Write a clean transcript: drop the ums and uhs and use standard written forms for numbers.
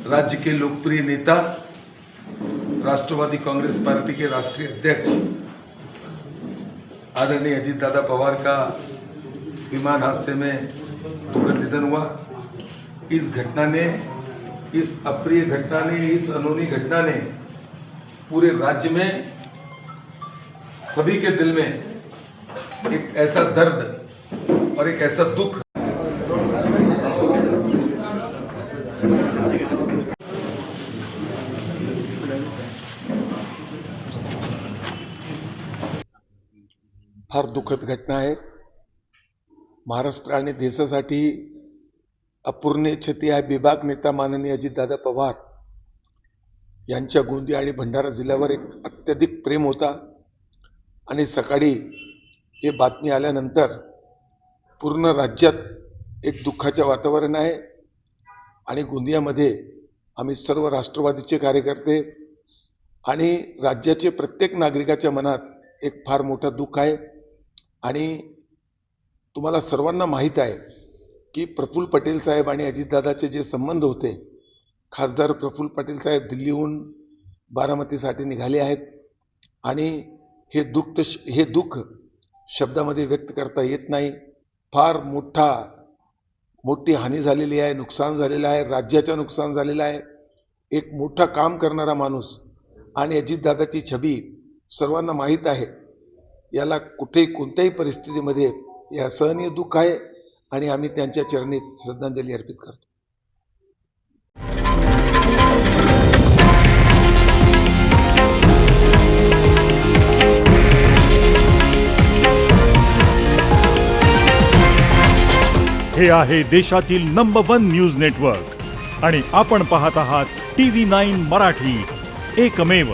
राज्य के लोकप्रिय नेता राष्ट्रवादी कांग्रेस पार्टी के राष्ट्रीय अध्यक्ष आदरणीय अजीत दादा पवार का विमान हादसे में दुखद निधन हुआ। इस घटना ने, इस अप्रिय घटना ने, इस अनहोनी घटना ने पूरे राज्य में सभी के दिल में एक ऐसा दर्द और एक ऐसा दुख फार दुःखद घटना आहे। महाराष्ट्र आणि देशासाठी अपूर्णीय क्षती आहे। विभाग नेता माननीय अजितदादा पवार यांच्या गोंदिया आणि भंडारा जिल्ह्यावर एक अत्यधिक प्रेम होता आणि सकाळी हे बातमी आल्यानंतर पूर्ण राज्यात एक दुःखाचे वातावरण आहे आणि गोंदियामध्ये आम्ही सर्व राष्ट्रवादीचे कार्यकर्ते आणि राज्याचे प्रत्येक नागरिकाच्या मनात एक फार मोठा दुःख आहे। आणि तुम्हाला सर्वांना माहित आहे की प्रफुल्ल पटेल साहेब आणि अजितदादाचे जे संबंध होते, खासदार प्रफुल्ल पटेल साहेब दिल्लीहून बारामतीसाठी निघाले आहेत आणि हे दुःख शब्दामध्ये व्यक्त करता येत नाही। फार मोठी हानी झालेली आहे, नुकसान झालेलं आहे, राज्याचं नुकसान झालेलं आहे। एक मोठा काम करणारा माणूस आणि अजितदादाची छबी सर्वांना माहीत आहे। याला कुठेही कोणत्याही परिस्थितीमध्ये हे असहनीय दुःख आहे आणि आम्ही त्यांच्या चरणी श्रद्धांजली अर्पित करतो। हे आहे देशातील नंबर 1 न्यूज नेटवर्क आणि आपण पाहत आहात TV9 मराठी, एकमेव।